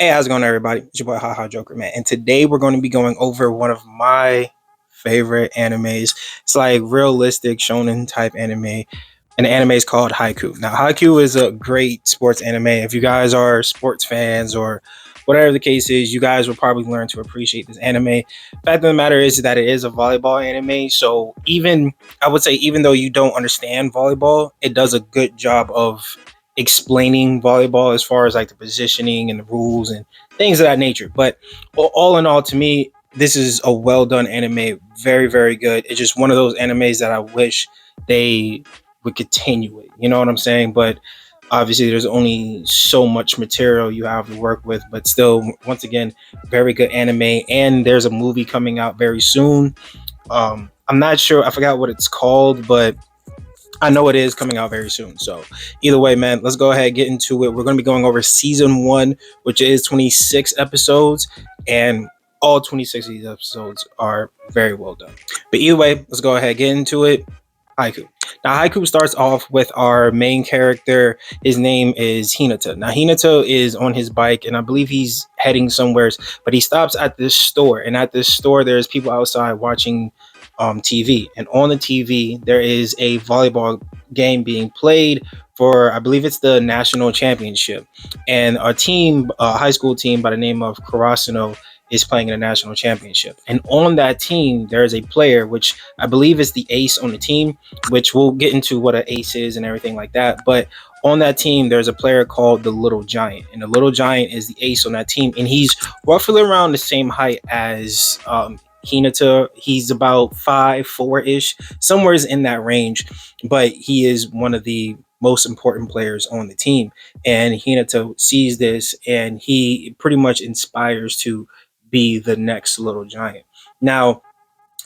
Hey, how's it going, everybody? It's your boy Haha Joker, man. And today we're going to be going over one of my favorite animes. It's like realistic shonen type anime. And the anime is called Haikyuu. Now, Haikyuu is a great sports anime. If you guys are sports fans or whatever the case is, you guys will probably learn to appreciate this anime. Fact of the matter is that it is a volleyball anime. So I would say, even though you don't understand volleyball, it does a good job of explaining volleyball as far as like the positioning and the rules and things of that nature. But all in all, to me, this is a well done anime. Very, very good. It's just one of those animes that I wish they would continue it. You know what I'm saying? But obviously, there's only so much material you have to work with. But still, once again, very good anime. And there's a movie coming out very soon. I'm not sure. I forgot what it's called, but I know it is coming out very soon. So either way, man, let's go ahead and get into it. We're going to be going over season one, which is 26 episodes, and all 26 of these episodes are very well done. But either way, let's go ahead and get into it. Haiku. Now, Haiku starts off with our main character. His name is Hinata. Now, Hinata is on his bike, and I believe he's heading somewhere, but he stops at this store. And at this store, there's people outside watching TV. And on the TV, there is a volleyball game being played for, I believe it's the national championship. And our team, a high school team by the name of Karasuno, is playing in a national championship. And on that team, there is a player, which I believe is the ace on the team, which we'll get into what an ace is and everything like that. But on that team, there's a player called the Little Giant. And the Little Giant is the ace on that team. And he's roughly around the same height as Hinata. He's about 5'4" ish, somewhere in that range. But he is one of the most important players on the team. And Hinata sees this and he pretty much inspires to be the next Little Giant. Now,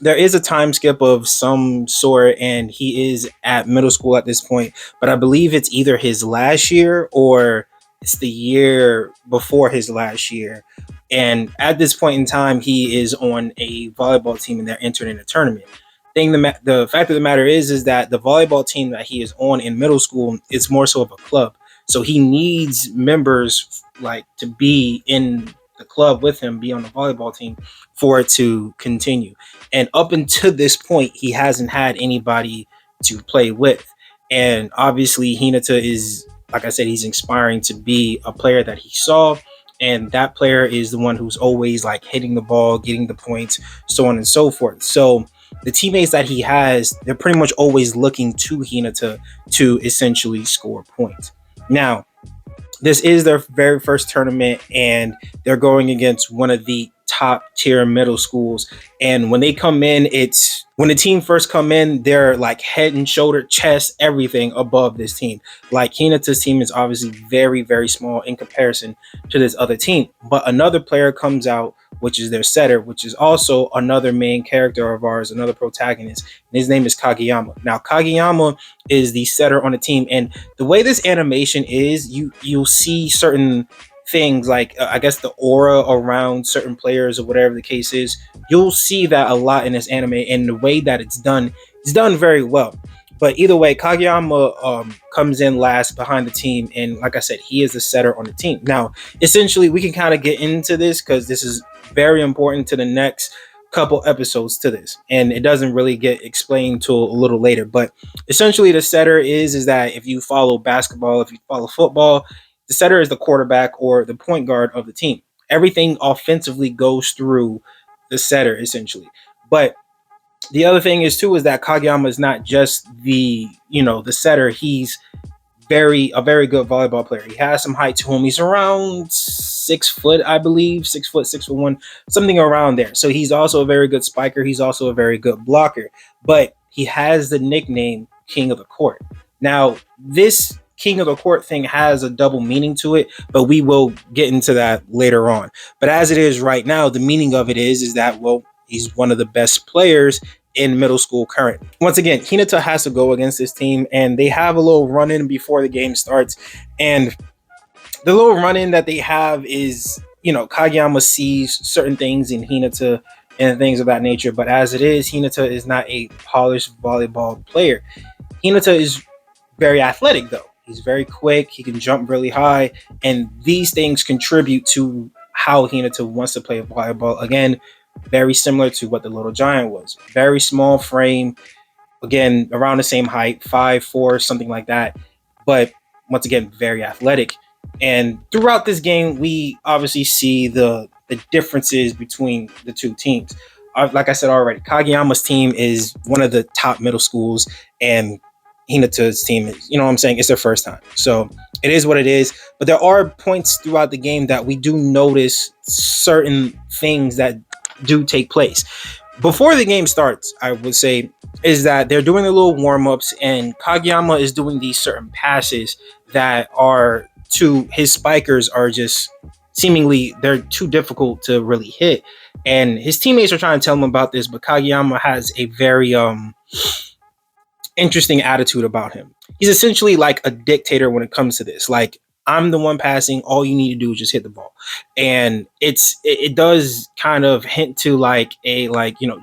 there is a time skip of some sort, and he is at middle school at this point, but I believe it's either his last year or it's the year before his last year. And at this point in time, he is on a volleyball team and they're entering a tournament. The fact of the matter is that the volleyball team that he is on in middle school is more so of a club. So he needs members like to be in the club with him, be on the volleyball team for it to continue. And up until this point, he hasn't had anybody to play with. And obviously, Hinata is, like I said, he's inspiring to be a player that he saw. And that player is the one who's always like hitting the ball, getting the points, so on and so forth. So the teammates that he has, they're pretty much always looking to Hinata to essentially score points. Now, this is their very first tournament and they're going against one of the top tier middle schools. And when they come in, it's when the team first come in, they're like head and shoulder, chest, everything above this team. Like Hinata's team is obviously very, very small in comparison to this other team. But another player comes out, which is their setter, which is also another main character of ours, another protagonist. And his name is Kageyama. Now, Kageyama is the setter on the team. And the way this animation is, you'll see certain things like I guess the aura around certain players or whatever the case is. You'll see that a lot in this anime, and the way that it's done very well. But either way, Kageyama comes in last behind the team, and like I said, he is the setter on the team. Now, essentially, we can kind of get into this because this is very important to the next couple episodes to this, and it doesn't really get explained till a little later. But essentially, the setter is that if you follow basketball, if you follow football, the setter is the quarterback or the point guard of the team. Everything offensively goes through the setter, essentially. But the other thing is too is that Kageyama is not just the setter. He's a very good volleyball player. He has some height to him. He's around 6 foot, I believe, 6 foot, 6'1", something around there. So he's also a very good spiker. He's also a very good blocker. But he has the nickname King of the Court. Now, this King of the Court thing has a double meaning to it, but we will get into that later on. But as it is right now, the meaning of it is that, well, he's one of the best players in middle school current. Once again, Hinata has to go against this team, and they have a little run-in before the game starts. And the little run-in that they have is, Kageyama sees certain things in Hinata and things of that nature. But as it is, Hinata is not a polished volleyball player. Hinata is very athletic, though. He's very quick. He can jump really high, and these things contribute to how Hinata wants to play volleyball. Again, very similar to what the Little Giant was. Very small frame, again around the same height, 5'4", something like that, but once again very athletic. And throughout this game we obviously see the differences between the two teams. Like I said already, Kageyama's team is one of the top middle schools, and Hinata's team is, you know what I'm saying, it's their first time, so it is what it is. But there are points throughout the game that we do notice certain things that do take place before the game starts. I would say is that they're doing the little warm-ups, and Kageyama is doing these certain passes that are to his spikers are just seemingly they're too difficult to really hit, and his teammates are trying to tell him about this, but Kageyama has a very interesting attitude about him. He's essentially like a dictator when it comes to this. Like, I'm the one passing. All you need to do is just hit the ball, and it does kind of hint to like a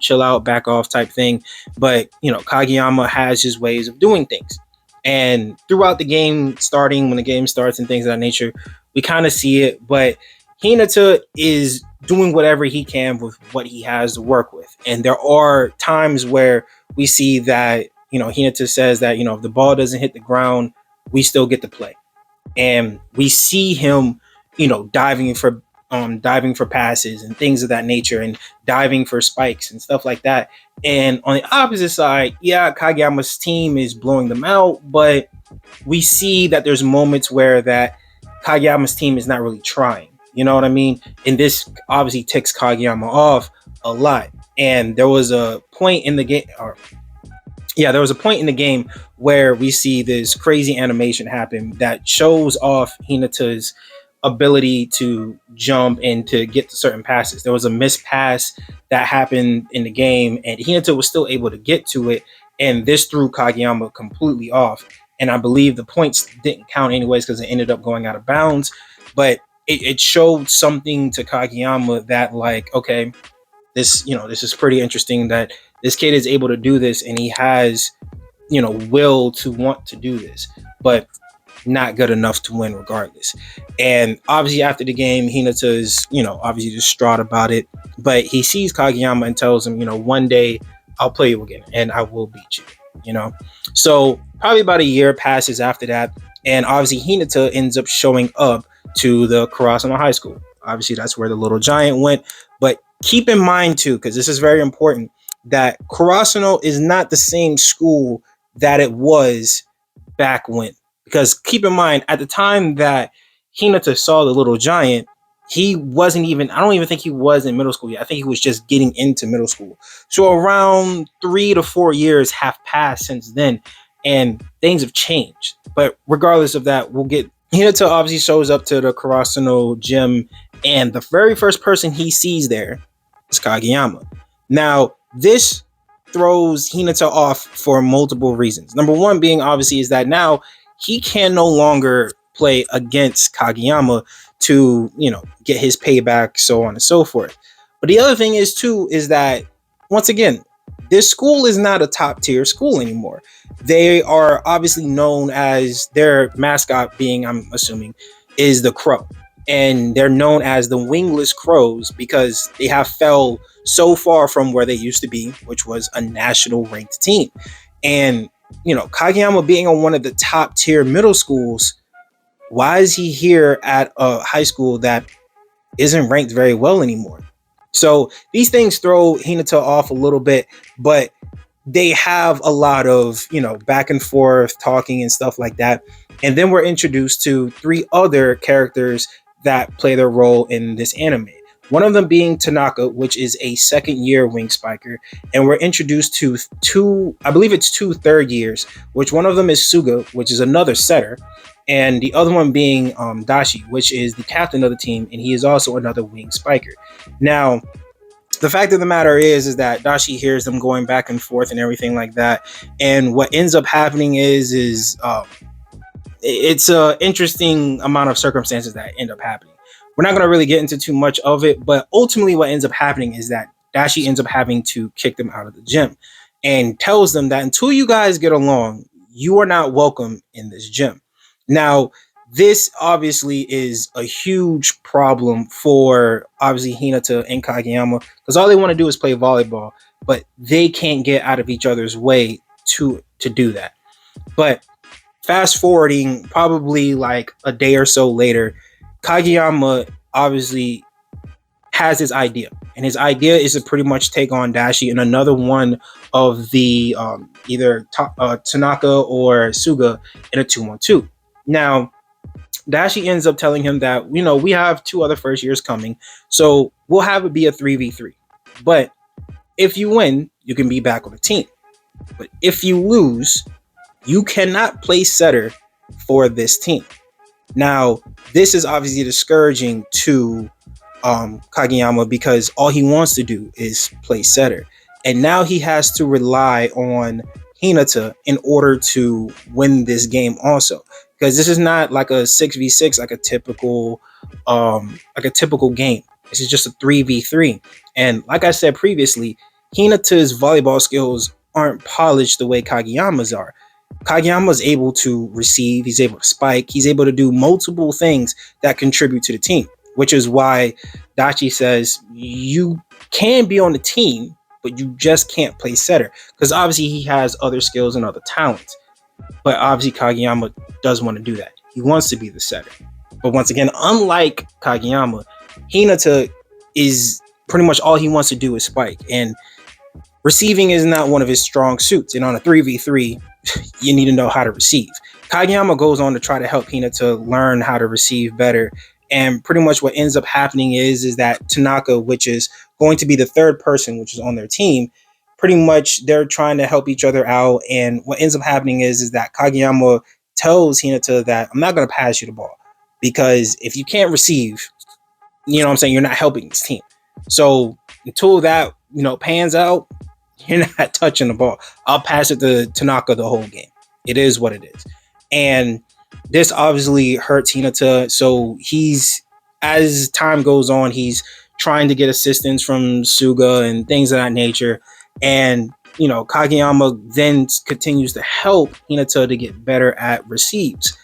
chill out, back off type thing. But Kageyama has his ways of doing things, and throughout the game, starting when the game starts and things of that nature, we kind of see it. But Hinata is doing whatever he can with what he has to work with, and there are times where we see that Hinata says that if the ball doesn't hit the ground, we still get to play. And we see him, diving for passes and things of that nature, and diving for spikes and stuff like that. And on the opposite side, yeah, Kageyama's team is blowing them out, but we see that there's moments where that Kageyama's team is not really trying. You know what I mean? And this obviously ticks Kageyama off a lot. And there was a point in the game, there was a point in the game where we see this crazy animation happen that shows off Hinata's ability to jump and to get to certain passes. There was a missed pass that happened in the game, and Hinata was still able to get to it, and this threw Kageyama completely off. And I believe the points didn't count anyways because it ended up going out of bounds, but it showed something to Kageyama that, like, okay, this is pretty interesting that this kid is able to do this, and he has will to want to do this, but not good enough to win regardless. And obviously after the game, Hinata is obviously distraught about it, but he sees Kageyama and tells him, one day I'll play you again and I will beat you. So probably about a year passes after that, and obviously Hinata ends up showing up to the Karasuno High School. Obviously that's where the Little Giant went, but keep in mind too, because this is very important, that Karasuno is not the same school that it was back when. Because keep in mind, at the time that Hinata saw the Little Giant, he wasn't even, I don't even think he was in middle school yet. I think he was just getting into middle school. So around 3 to 4 years have passed since then, and things have changed. But regardless of that, Hinata obviously shows up to the Karasuno gym, and the very first person he sees there is Kageyama. Now, this throws Hinata off for multiple reasons. Number one being obviously is that now he can no longer play against Kageyama to, get his payback, so on and so forth. But the other thing is too, is that once again, this school is not a top tier school anymore. They are obviously known as, their mascot being, I'm assuming, is the crow. And they're known as the wingless crows because they have fell so far from where they used to be, which was a national ranked team. And Kageyama being on one of the top tier middle schools, why is he here at a high school that isn't ranked very well anymore? So these things throw Hinata off a little bit, but they have a lot of, back and forth talking and stuff like that. And then we're introduced to 3 other characters that play their role in this anime. One of them being Tanaka, which is a second-year wing spiker, and we're introduced to 2 third years, which one of them is Suga, which is another setter, and the other one being Dashi, which is the captain of the team, and he is also another wing spiker. Now, the fact of the matter is that Dashi hears them going back and forth and everything like that, and what ends up happening is it's an interesting amount of circumstances that end up happening. We're not going to really get into too much of it, but ultimately what ends up happening is that Dashi ends up having to kick them out of the gym and tells them that until you guys get along, you are not welcome in this gym. Now, this obviously is a huge problem for obviously Hinata and Kageyama because all they want to do is play volleyball, but they can't get out of each other's way to do that. But fast forwarding probably like a day or so later, Kageyama obviously has his idea, and his idea is to pretty much take on Dashi and another one of the either Tanaka or Suga in a 2-on-2. Now, Dashi ends up telling him that, we have two other first years coming, so we'll have it be a 3v3. But if you win, you can be back on the team. But if you lose, you cannot play setter for this team. Now, this is obviously discouraging to Kageyama because all he wants to do is play setter. And now he has to rely on Hinata in order to win this game also. Because this is not like a 6v6 like a typical game. This is just a 3v3. And like I said previously, Hinata's volleyball skills aren't polished the way Kageyama's are. Kageyama's able to receive, he's able to spike, he's able to do multiple things that contribute to the team, which is why Dachi says you can be on the team, but you just can't play setter. Because obviously he has other skills and other talents. But obviously Kageyama does want to do that. He wants to be the setter. But once again, unlike Kageyama, Hinata is pretty much all he wants to do is spike. And receiving is not one of his strong suits. And on a 3v3, you need to know how to receive. Kageyama goes on to try to help Hinata learn how to receive better. And pretty much what ends up happening is that Tanaka, which is going to be the third person, which is on their team, pretty much they're trying to help each other out. And what ends up happening is that Kageyama tells Hinata that I'm not going to pass you the ball because if you can't receive, what I'm saying, you're not helping this team. So until that, pans out, you're not touching the ball. I'll pass it to Tanaka the whole game. It is what it is. And this obviously hurts Hinata. So as time goes on, he's trying to get assistance from Suga and things of that nature. And, Kageyama then continues to help Hinata to get better at receives.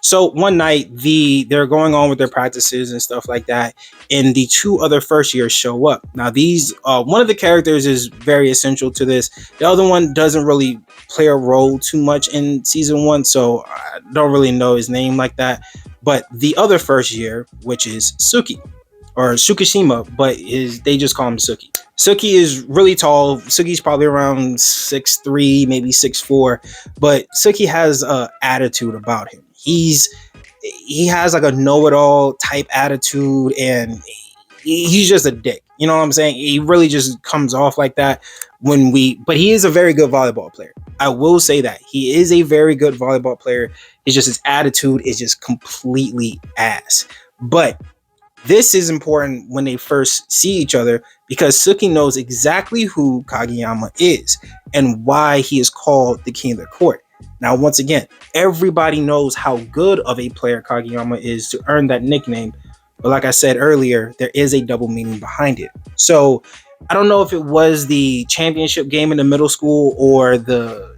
So one night, they're going on with their practices and stuff like that, and the two other first years show up. Now, these one of the characters is very essential to this. The other one doesn't really play a role too much in season 1, so I don't really know his name like that. But the other first year, which is Suki or Tsukishima, but they just call him Suki. Suki is really tall. Suki's probably around 6'3", maybe 6'4", but Suki has an attitude about him. He has like a know-it-all type attitude, and he's just a dick. You know what I'm saying? He really just comes off like that but he is a very good volleyball player. I will say that he is a very good volleyball player. It's just his attitude is just completely ass. But this is important when they first see each other because Suki knows exactly who Kageyama is and why he is called the king of the court. Now, once again, everybody knows how good of a player Kageyama is to earn that nickname. But like I said earlier, there is a double meaning behind it. So I don't know if it was the championship game in the middle school or the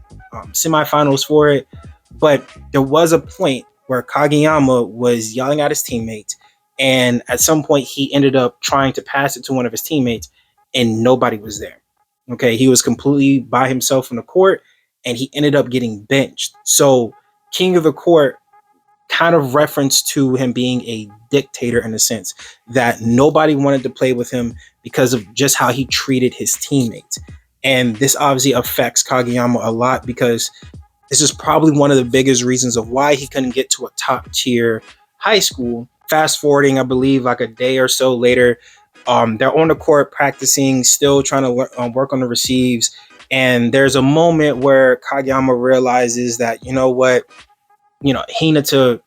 semifinals for it, but there was a point where Kageyama was yelling at his teammates. And at some point, he ended up trying to pass it to one of his teammates, and nobody was there. Okay, he was completely by himself on the court, and he ended up getting benched. So King of the Court kind of reference to him being a dictator in a sense that nobody wanted to play with him because of just how he treated his teammates. And this obviously affects Kageyama a lot because this is probably one of the biggest reasons of why he couldn't get to a top tier high school. Fast forwarding, I believe like a day or so later, they're on the court practicing, still trying to work on the receives. And there's a moment where Kageyama realizes that, Hinata,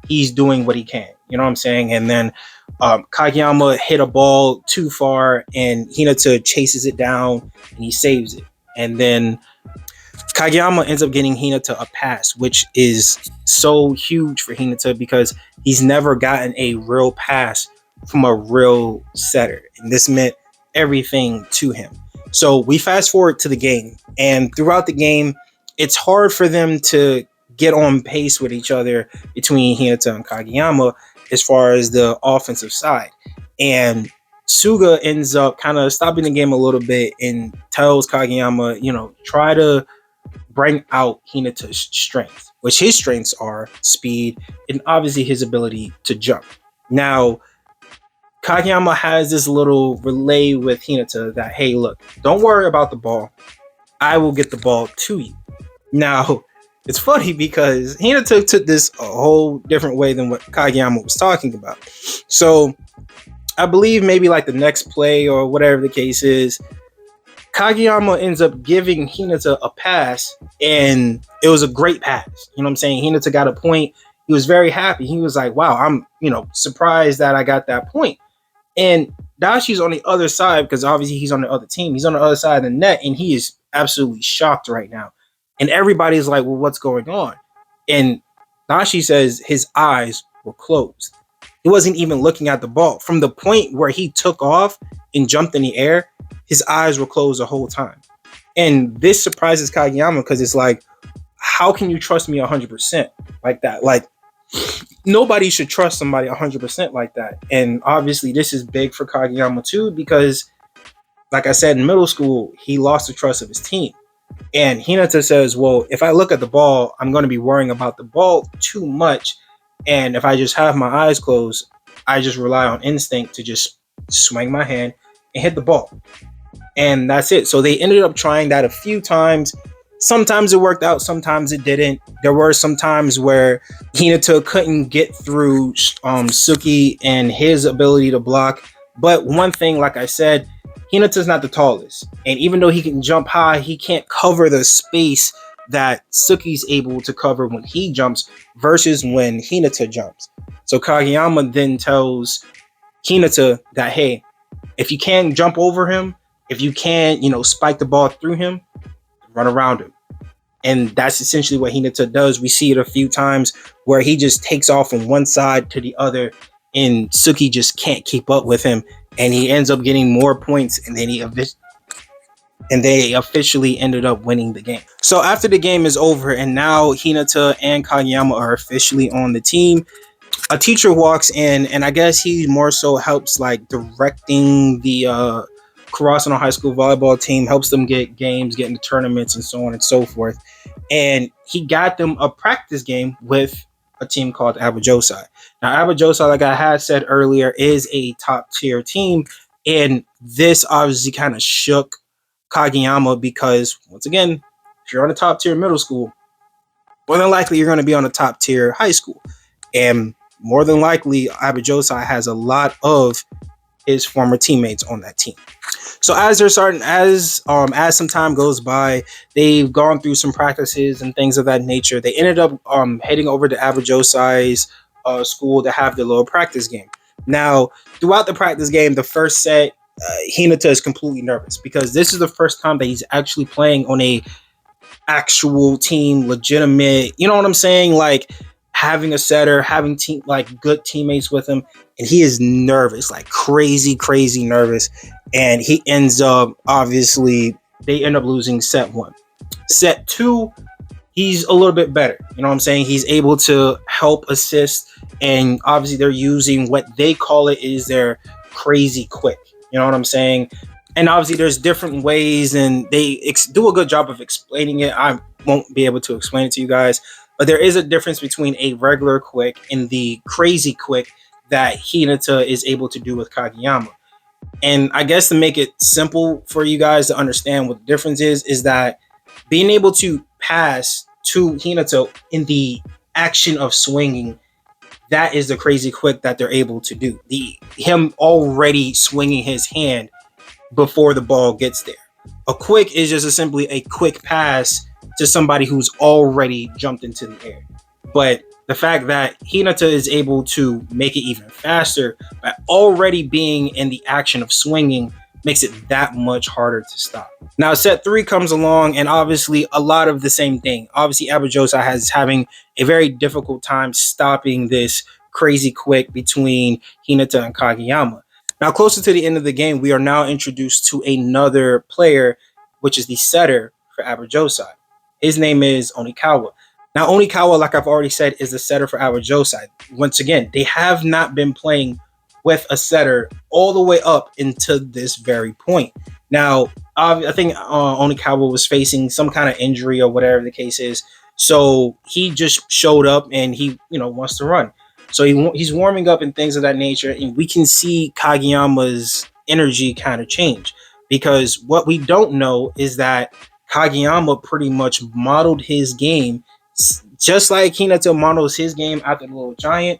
he's doing what he can. You know what I'm saying? And then Kageyama hit a ball too far and Hinata chases it down and he saves it. And then Kageyama ends up getting Hinata a pass, which is so huge for Hinata because he's never gotten a real pass from a real setter. And this meant everything to him. So we fast forward to the game, and throughout the game, it's hard for them to get on pace with each other between Hinata and Kageyama as far as the offensive side. And Suga ends up kind of stopping the game a little bit and tells Kageyama, try to bring out Hinata's strength, which his strengths are speed and obviously his ability to jump. Now, Kageyama has this little relay with Hinata that, hey, look, don't worry about the ball. I will get the ball to you. Now, it's funny because Hinata took this a whole different way than what Kageyama was talking about. So, I believe maybe like the next play or whatever the case is, Kageyama ends up giving Hinata a pass, and it was a great pass. You know what I'm saying? Hinata got a point. He was very happy. He was like, wow, I'm, surprised that I got that point. And Dashi's on the other side because obviously he's on the other team. He's on the other side of the net, and he is absolutely shocked right now. And everybody's like, well, what's going on? And Dashi says his eyes were closed. He wasn't even looking at the ball. From the point where he took off and jumped in the air, his eyes were closed the whole time. And this surprises Kageyama because it's like, how can you trust me 100% like that? Like, nobody should trust somebody 100% like that. And obviously, this is big for Kageyama too because, like I said, in middle school, he lost the trust of his team. And Hinata says, well, if I look at the ball, I'm going to be worrying about the ball too much. And if I just have my eyes closed, I just rely on instinct to just swing my hand and hit the ball. And that's it. So they ended up trying that a few times. Sometimes it worked out, sometimes it didn't. There were some times where Hinata couldn't get through Suki and his ability to block. But one thing, like I said, Hinata's not the tallest. And even though he can jump high, he can't cover the space that Suki's able to cover when he jumps versus when Hinata jumps. So Kageyama then tells Hinata that, hey, if you can't jump over him, if you can't, spike the ball through him, run around him. And that's essentially what Hinata does. We see it a few times where he just takes off from one side to the other and Suki just can't keep up with him. And he ends up getting more points and then they officially ended up winning the game. So after the game is over and now Hinata and Kageyama are officially on the team, a teacher walks in and I guess he more so helps like directing the Karasuno High School volleyball team, helps them get games, get into tournaments and so on and so forth. And he got them a practice game with a team called Abajosai. Now Abajosai, like I had said earlier, is a top tier team. And this obviously kind of shook Kageyama because, once again, if you're on a top tier middle school, more than likely you're going to be on a top tier high school. And more than likely, Abajosai has a lot of his former teammates on that team. So as some time goes by, they've gone through some practices and things of that nature. They ended up heading over to Abajosai's school to have the little practice game. Now, throughout the practice game, the first set, Hinata is completely nervous because this is the first time that he's actually playing on a actual team, legitimate, you know what I'm saying? Like having a setter, having good teammates with him, and he is nervous, like crazy nervous. And he ends up, obviously, they end up losing set 1. Set 2, he's a little bit better. You know what I'm saying? He's able to help assist, and obviously they're using what they call it is their crazy quick. You know what I'm saying? And obviously there's different ways, and they do a good job of explaining it. I won't be able to explain it to you guys, but there is a difference between a regular quick and the crazy quick that Hinata is able to do with Kageyama. And I guess to make it simple for you guys to understand what the difference is that being able to pass to Hinata in the action of swinging, that is the crazy quick that they're able to do. Him already swinging his hand before the ball gets there. A quick is just simply a quick pass to somebody who's already jumped into the air. But the fact that Hinata is able to make it even faster by already being in the action of swinging makes it that much harder to stop. Now, set 3 comes along, and obviously a lot of the same thing. Obviously, Abajosai is having a very difficult time stopping this crazy quick between Hinata and Kageyama. Now, closer to the end of the game, we are now introduced to another player, which is the setter for Abajosai. His name is Onikawa. Now, Onikawa, like I've already said, is a setter for our Joe side. Once again, they have not been playing with a setter all the way up until this very point. Now, I think Onikawa was facing some kind of injury or whatever the case is, so he just showed up and he, wants to run. So he's warming up and things of that nature, and we can see Kageyama's energy kind of change because what we don't know is that Kageyama pretty much modeled his game just like Hinata models his game after the Little Giant.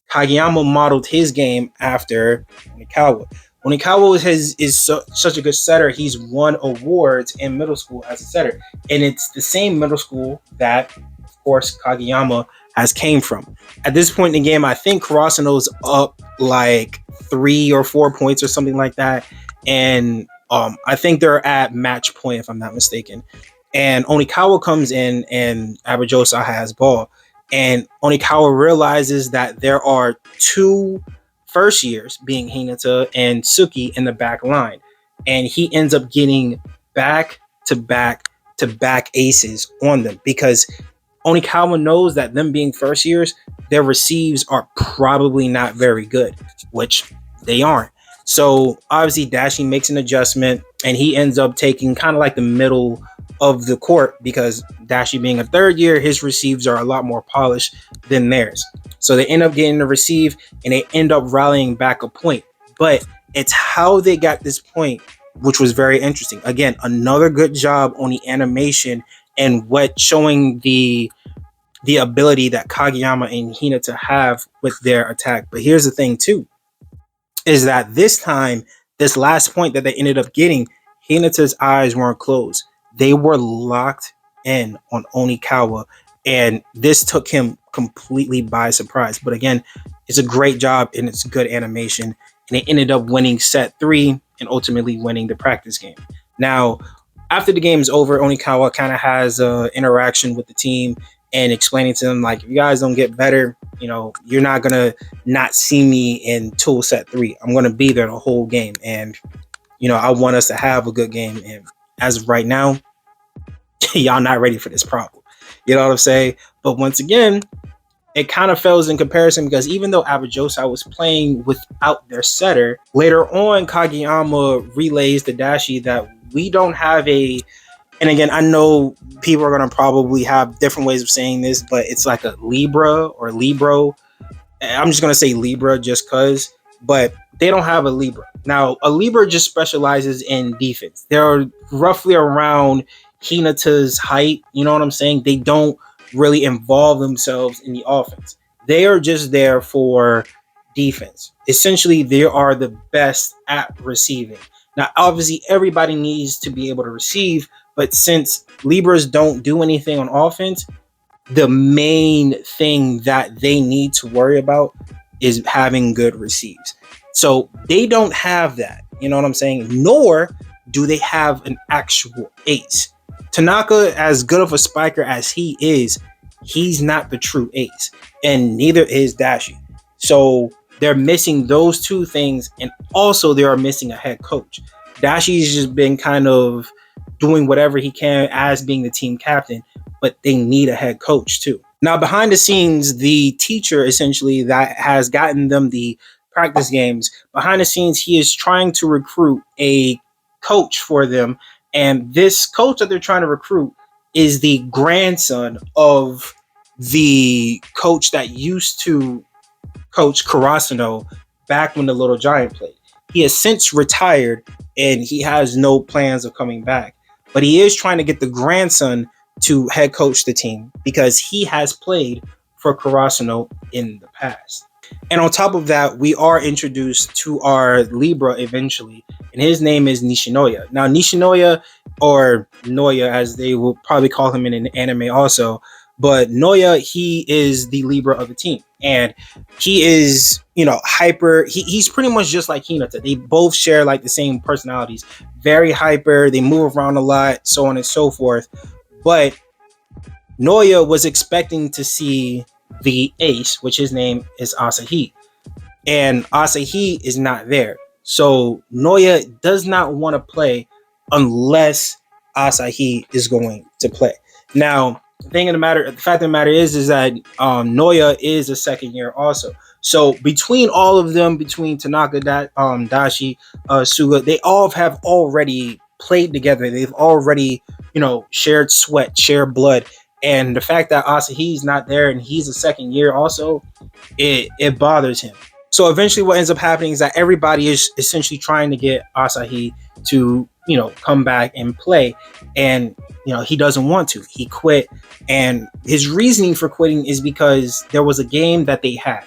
Kageyama modeled his game after Onikawa. Onikawa is such a good setter. He's won awards in middle school as a setter, and it's the same middle school that, of course, Kageyama has came from. At this point in the game, I think Karasuno's up like 3 or 4 points or something like that, and I think they're at match point if I'm not mistaken. And Onikawa comes in, and Abajosa has ball. And Onikawa realizes that there are two first years, being Hinata and Suki, in the back line. And he ends up getting back to back to back aces on them because Onikawa knows that them being first years, their receives are probably not very good, which they aren't. So obviously Dashi makes an adjustment and he ends up taking kind of like the middle of the court because Dashi being a third year, his receives are a lot more polished than theirs. So they end up getting the receive and they end up rallying back a point. But it's how they got this point, which was very interesting. Again, another good job on the animation and what showing the ability that Kageyama and Hinata have with their attack. But here's the thing too, is that this time, this last point that they ended up getting, Hinata's eyes weren't closed. They were locked in on Onikawa, and this took him completely by surprise. But again, it's a great job and it's good animation. And they ended up winning set 3 and ultimately winning the practice game. Now, after the game is over, Onikawa kind of has an interaction with the team and explaining to them, like, if you guys don't get better, you're not going to not see me in tool set 3. I'm going to be there the whole game. And, I want us to have a good game. And as of right now, y'all not ready for this problem. You know what I'm saying? But once again, it kind of fails in comparison because even though Abajosa was playing without their setter, later on, Kageyama relays to Dashi that we don't have a, and again, I know people are going to probably have different ways of saying this, but it's like a Libra or Libro. I'm just going to say Libra just because, but they don't have a Libra. Now, a Libra just specializes in defense. They're roughly around Hinata's height. You know what I'm saying? They don't really involve themselves in the offense. They are just there for defense. Essentially, they are the best at receiving. Now, obviously, everybody needs to be able to receive, but since Libras don't do anything on offense, the main thing that they need to worry about is having good receives. So they don't have that. You know what I'm saying? Nor do they have an actual ace. Tanaka, as good of a spiker as he is, he's not the true ace. And neither is Dashi. So they're missing those two things. And also they are missing a head coach. Dashi's just been kind of doing whatever he can as being the team captain, but they need a head coach too. Now, behind the scenes, the teacher essentially that has gotten them the practice games, behind the scenes, he is trying to recruit a coach for them. And this coach that they're trying to recruit is the grandson of the coach that used to coach Karasuno back when the Little Giant played. He has since retired and he has no plans of coming back. But he is trying to get the grandson to head coach the team because he has played for Karasuno in the past. And on top of that, we are introduced to our Libra eventually, and his name is Nishinoya. Now, Nishinoya, or Noya as they will probably call him in an anime also, but Noya, he is the Libra of the team. And he is, hyper. He's pretty much just like Hinata. They both share like the same personalities. Very hyper. They move around a lot, so on and so forth. But Noya was expecting to see the ace, which his name is Asahi. And Asahi is not there. So Noya does not want to play unless Asahi is going to play. Now, The fact of the matter is that Noya is a second year also. So between all of them, between Tanaka, Dashi, Suga, they all have already played together. They've already, shared sweat, shared blood. And the fact that Asahi's not there and he's a second year also, it bothers him. So eventually, what ends up happening is that everybody is essentially trying to get Asahi to come back and play, and he doesn't want to. He quit, and his reasoning for quitting is because there was a game that they had,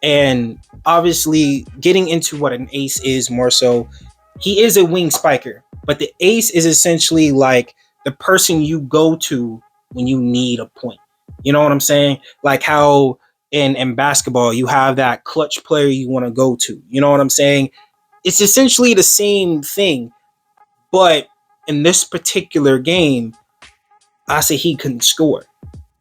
and obviously, getting into what an ace is more so, he is a wing spiker, but the ace is essentially like the person you go to when you need a point. You know what I'm saying? Like how in basketball you have that clutch player you want to go to. You know what I'm saying? It's essentially the same thing, but in this particular game, Asahi couldn't score.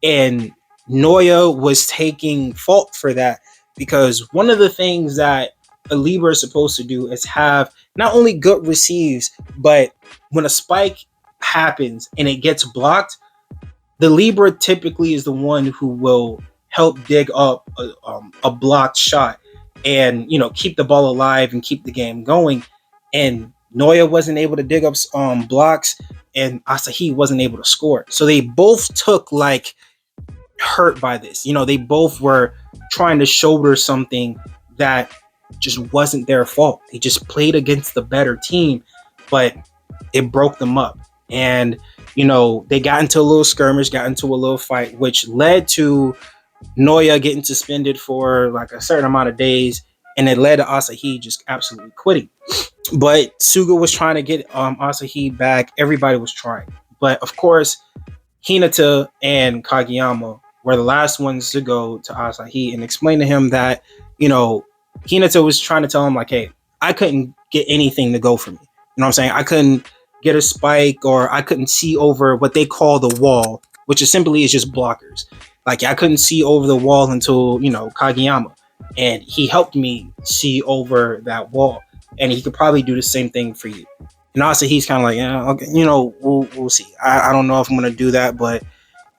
And Noya was taking fault for that because one of the things that a Libra is supposed to do is have not only good receives, but when a spike happens and it gets blocked, the Libra typically is the one who will help dig up a blocked shot and keep the ball alive and keep the game going. And Noya wasn't able to dig up blocks, and Asahi wasn't able to score. So they both took like hurt by this. They both were trying to shoulder something that just wasn't their fault. They just played against the better team, but it broke them up. And they got into a little skirmish, got into a little fight, which led to Noya getting suspended for like a certain amount of days, and it led to Asahi just absolutely quitting. But Suga was trying to get Asahi back. Everybody was trying, but of course, Hinata and Kageyama were the last ones to go to Asahi and explain to him that Hinata was trying to tell him like, hey, I couldn't get anything to go for me. You know what I'm saying? I couldn't get a spike, or I couldn't see over what they call the wall, which is simply is just blockers. Like I couldn't see over the wall until Kageyama, and he helped me see over that wall, and he could probably do the same thing for you. And also, he's kind of like, yeah, okay, we'll see. I don't know if I'm gonna do that, but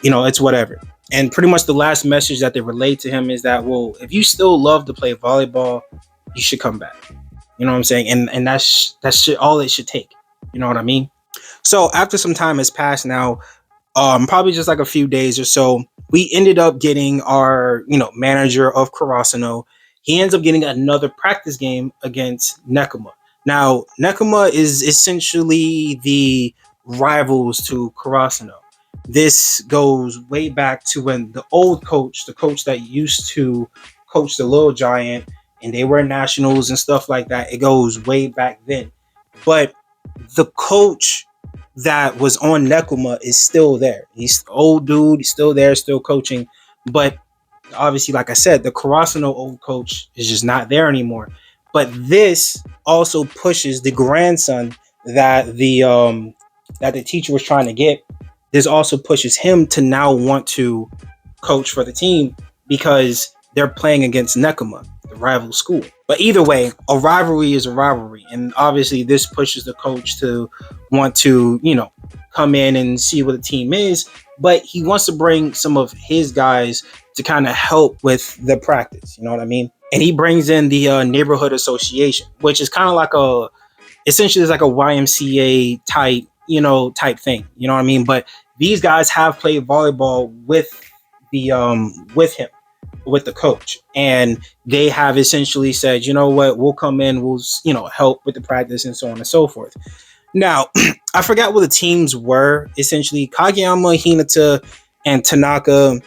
it's whatever. And pretty much the last message that they relayed to him is that, well, if you still love to play volleyball, you should come back. You know what I'm saying? And that's all it should take. You know what I mean? So after some time has passed now, probably just like a few days or so, we ended up getting our, manager of Karasuno. He ends up getting another practice game against Nekoma. Now, Nekoma is essentially the rivals to Karasuno. This goes way back to when the old coach, the coach that used to coach the Little Giant, and they were nationals and stuff like that. It goes way back then. But the coach that was on Nekoma is still there. He's an old dude. He's still there, still coaching. But obviously, like I said, the Karasuno old coach is just not there anymore. But this also pushes the grandson that the teacher was trying to get. This also pushes him to now want to coach for the team because they're playing against Nekoma, the rival school. But either way, a rivalry is a rivalry. And obviously this pushes the coach to want to, come in and see what the team is. But he wants to bring some of his guys to kind of help with the practice. You know what I mean? And he brings in the neighborhood association, which is kind of like essentially it's like a YMCA type thing. You know what I mean? But these guys have played volleyball with with him, with the coach, and they have essentially said, you know what, we'll come in, we'll help with the practice and so on and so forth. Now, I forgot what the teams were. Essentially, Kageyama, Hinata, and Tanaka,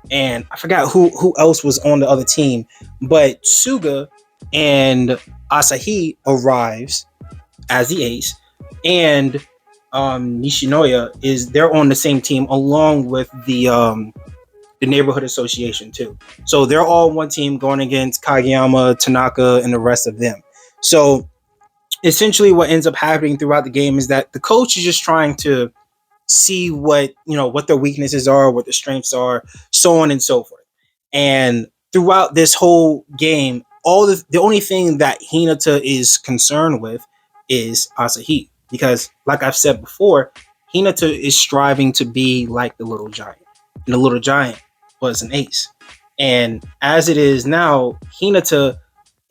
and I forgot who else was on the other team. But Suga and Asahi arrives as the ace, and Nishinoya they're on the same team along with the neighborhood association too. So they're all one team going against Kageyama, Tanaka, and the rest of them. So essentially what ends up happening throughout the game is that the coach is just trying to see what their weaknesses are, what their strengths are, so on and so forth. And throughout this whole game, the only thing that Hinata is concerned with is Asahi. Because like I've said before, Hinata is striving to be like the Little Giant. and the little giant was an ace. And as it is now, Hinata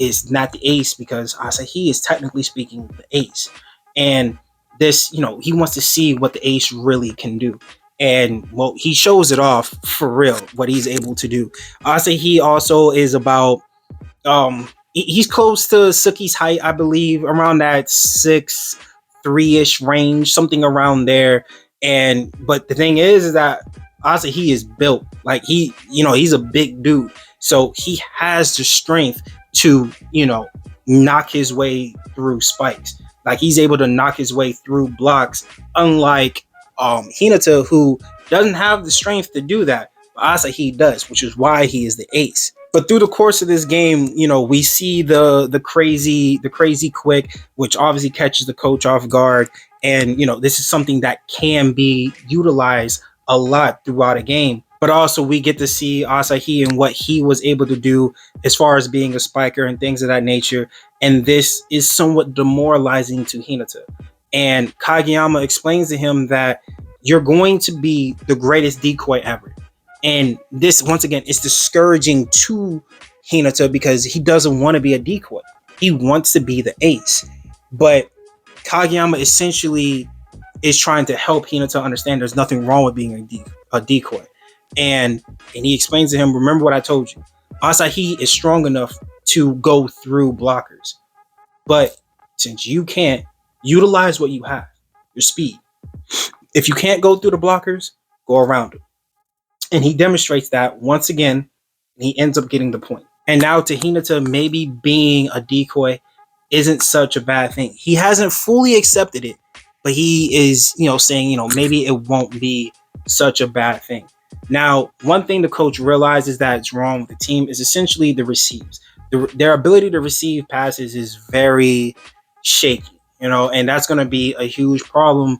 is not the ace because Asahi is technically speaking the ace. And this, he wants to see what the ace really can do. And well, he shows it off for real, what he's able to do. Asahi also is about he's close to Suki's height, I believe, around that 6'3" range, something around there. And but the thing is that Asahi is built like he's a big dude, so he has the strength to knock his way through spikes. Like he's able to knock his way through blocks, unlike Hinata, who doesn't have the strength to do that. But Asahi does, which is why he is the ace. But through the course of this game, we see the crazy quick, which obviously catches the coach off guard. And this is something that can be utilized a lot throughout a game. But also we get to see Asahi and what he was able to do as far as being a spiker and things of that nature. And this is somewhat demoralizing to Hinata. And Kageyama explains to him that you're going to be the greatest decoy ever. And this, once again, is discouraging to Hinata because he doesn't want to be a decoy. He wants to be the ace. But Kageyama essentially is trying to help Hinata understand there's nothing wrong with being a decoy. And he explains to him, remember what I told you. Asahi is strong enough to go through blockers. But since you can't, utilize what you have, your speed. If you can't go through the blockers, go around them. And he demonstrates that once again, and he ends up getting the point. And now to Hinata, maybe being a decoy isn't such a bad thing. He hasn't fully accepted it, but he is, saying, maybe it won't be such a bad thing. Now, one thing the coach realizes that it's wrong with the team is essentially the receives. Their ability to receive passes is very shaky, and that's going to be a huge problem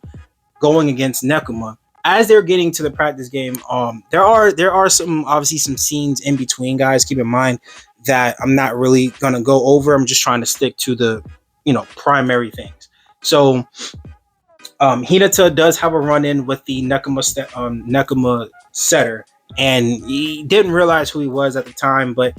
going against Nekoma. As they're getting to the practice game, there are some scenes in between, guys. Keep in mind that I'm not really gonna go over. I'm just trying to stick to the primary things. So Hinata does have a run-in with the Nekoma setter, and he didn't realize who he was at the time, but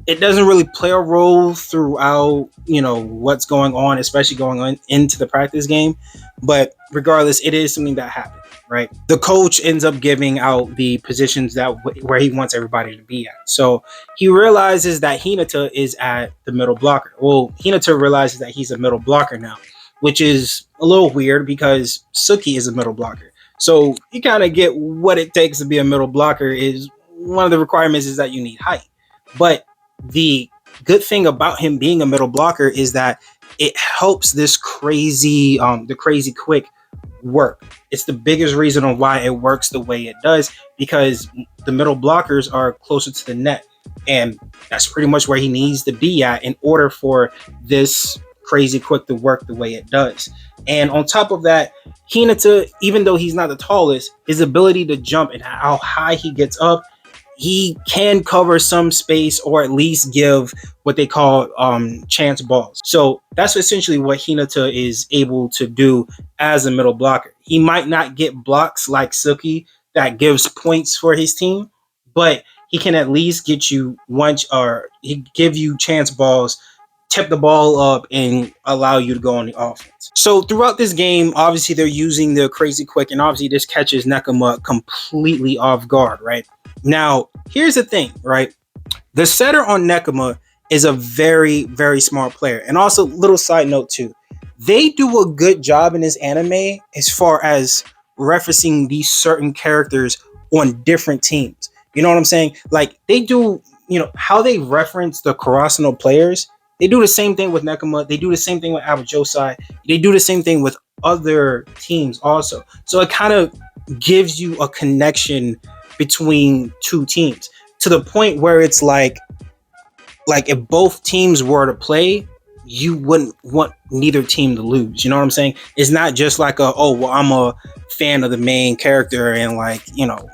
it doesn't really play a role throughout, what's going on, especially going on into the practice game. But regardless, it is something that happened, right? The coach ends up giving out the positions where he wants everybody to be at. So he realizes that Hinata is at the middle blocker. Well, Hinata realizes that he's a middle blocker now, which is a little weird because Suki is a middle blocker. So you kind of get what it takes to be a middle blocker. Is one of the requirements is that you need height. But the good thing about him being a middle blocker is that it helps this the crazy quick work. It's the biggest reason on why it works the way it does, because the middle blockers are closer to the net, and that's pretty much where he needs to be at in order for this crazy quick to work the way it does. And on top of that, Hinata, even though he's not the tallest, his ability to jump and how high he gets up, he can cover some space or at least give what they call chance balls. So that's essentially what Hinata is able to do as a middle blocker. He might not get blocks like Suki that gives points for his team, but he can at least get you he give you chance balls, tip the ball up, and allow you to go on the offense. So throughout this game, obviously they're using the crazy quick, and obviously this catches Nekoma completely off guard, right? Now, here's the thing, right? The setter on Nekoma is a very, very smart player. And also, little side note too, they do a good job in this anime as far as referencing these certain characters on different teams. You know what I'm saying? Like they do, how they reference the Karasuno players. They do the same thing with Nekoma. They do the same thing with Abajosai. They do the same thing with other teams also. So it kind of gives you a connection between two teams to the point where it's like if both teams were to play, you wouldn't want neither team to lose. You know what I'm saying? It's not just like I'm a fan of the main character and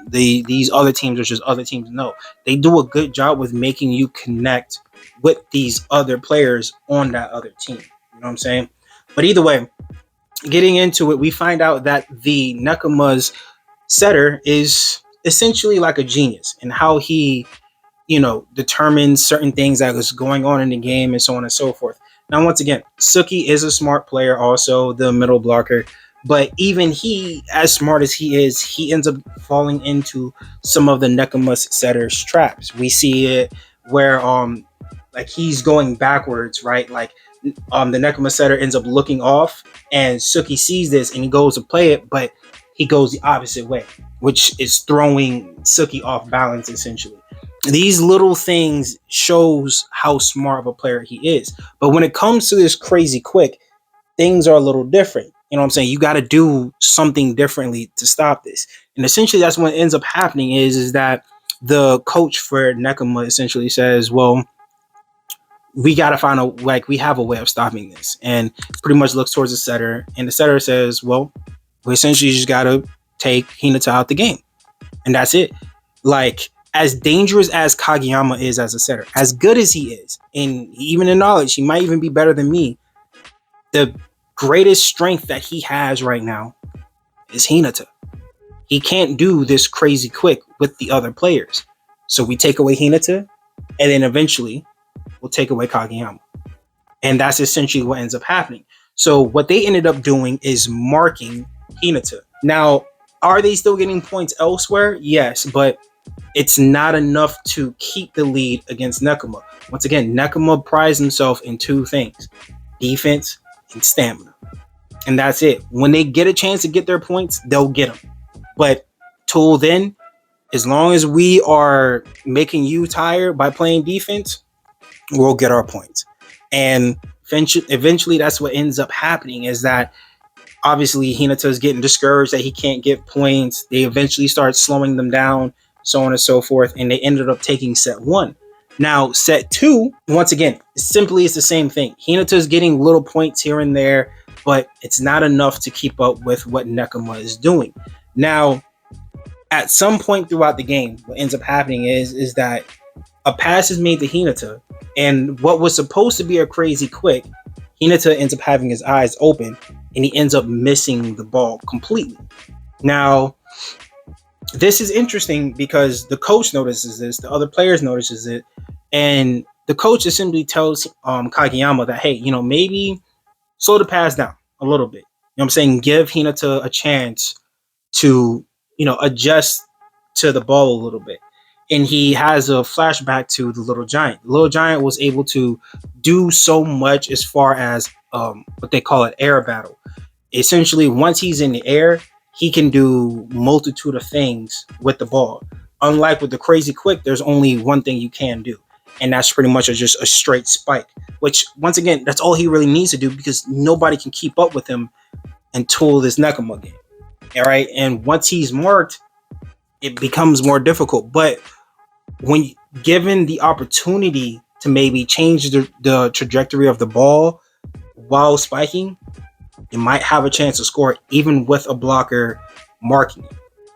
these other teams are just other teams. No, they do a good job with making you connect with these other players on that other team. You know what I'm saying? But either way, getting into it, we find out that the Nekoma's setter is essentially like a genius in how he, determines certain things that was going on in the game and so on and so forth. Now, once again, Suki is a smart player, also the middle blocker, but even he, as smart as he is, he ends up falling into some of the Nekoma setter's traps. We see it where like he's going backwards, right? Like the Nekoma setter ends up looking off, and Suki sees this and he goes to play it, but he goes the opposite way, which is throwing Suki off balance essentially. These little things shows how smart of a player he is. But when it comes to this crazy quick, things are a little different. You know what I'm saying? You got to do something differently to stop this. And essentially that's what ends up happening is that the coach for Nekoma essentially says, well, we got to find we have a way of stopping this. And pretty much looks towards the setter. And the setter says, well, we essentially just got to take Hinata out the game. And that's it. Like, as dangerous as Kageyama is as a setter, as good as he is, and even in knowledge, he might even be better than me. The greatest strength that he has right now is Hinata. He can't do this crazy quick with the other players. So we take away Hinata, and then eventually we'll take away Kageyama. And that's essentially what ends up happening. So what they ended up doing is marking Hinata. Now, are they still getting points elsewhere? Yes, but it's not enough to keep the lead against Nekoma. Once again, Nekoma prides himself in two things: defense and stamina. And that's it. When they get a chance to get their points, they'll get them. But till then, as long as we are making you tired by playing defense, we'll get our points. And eventually that's what ends up happening is that obviously Hinata is getting discouraged that he can't get points. They eventually start slowing them down, so on and so forth, and they ended up taking set 1. Now, set 2, once again, simply is the same thing. Hinata is getting little points here and there, but it's not enough to keep up with what Nekoma is doing. Now, at some point throughout the game, what ends up happening is that a pass is made to Hinata, and what was supposed to be a crazy quick, Hinata ends up having his eyes open, and he ends up missing the ball completely. Now, this is interesting because the coach notices this, the other players notices it, and the coach just simply tells Kageyama that, hey, maybe slow the pass down a little bit. You know what I'm saying? Give Hinata a chance to, adjust to the ball a little bit. And he has a flashback to the Little Giant. The Little Giant was able to do so much as far as what they call an air battle. Essentially, once he's in the air, he can do multitude of things with the ball. Unlike with the crazy quick, there's only one thing you can do, and that's pretty much just a straight spike, which once again, that's all he really needs to do because nobody can keep up with him until this Nekoma game. All right, and once he's marked, it becomes more difficult. But when given the opportunity to maybe change the trajectory of the ball while spiking, you might have a chance to score even with a blocker marking it.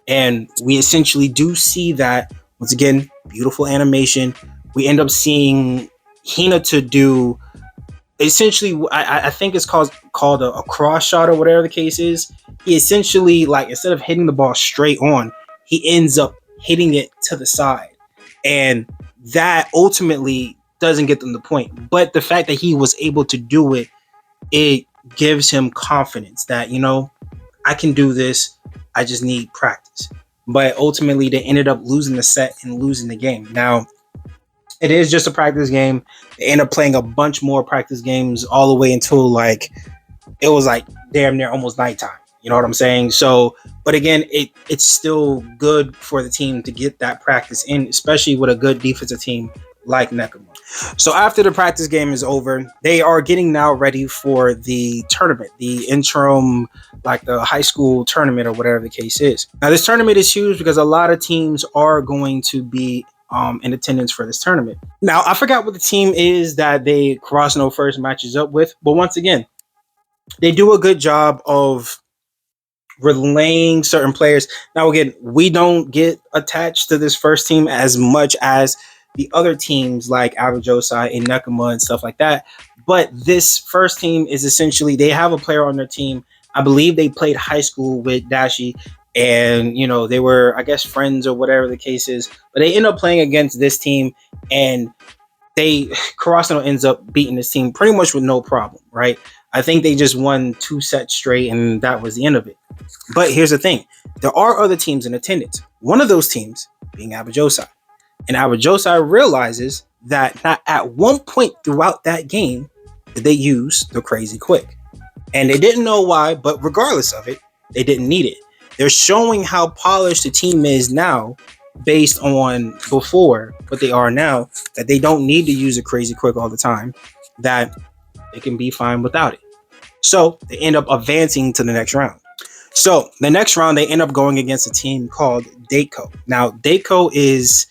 And we essentially do see that. Once again, beautiful animation. We end up seeing Hinata do essentially, I think it's called a cross shot or whatever the case is. He essentially, like, instead of hitting the ball straight on, he ends up hitting it to the side. And that ultimately doesn't get them the point. But the fact that he was able to do it, it gives him confidence that, I can do this. I just need practice. But ultimately, they ended up losing the set and losing the game. Now, it is just a practice game. They end up playing a bunch more practice games all the way until it was damn near almost nighttime. You know what I'm saying? So, but again, it's still good for the team to get that practice in, especially with a good defensive team like Nekoma. So after the practice game is over, they are getting now ready for the tournament, the interim, the high school tournament or whatever the case is. Now, this tournament is huge because a lot of teams are going to be in attendance for this tournament. Now, I forgot what the team is that they Karasuno first matches up with, but once again, they do a good job of relaying certain players. Now, again, we don't get attached to this first team as much as the other teams like Abujosai and Nekoma and stuff like that. But this first team is essentially, they have a player on their team. I believe they played high school with Dashi. and they were, I guess, friends or whatever the case is. But they end up playing against this team, and they Karasuno ends up beating this team pretty much with no problem, right? I think they just won 2 sets straight, and that was the end of it. But here's the thing: there are other teams in attendance. One of those teams being Abajosai, and Abajosai realizes that not at one point throughout that game did they use the crazy quick, and they didn't know why. But regardless of it, they didn't need it. They're showing how polished the team is now based on before what they are now, that they don't need to use a crazy quick all the time, that they can be fine without it. So they end up advancing to the next round. So the next round, they end up going against a team called Daiko. Now, Daiko is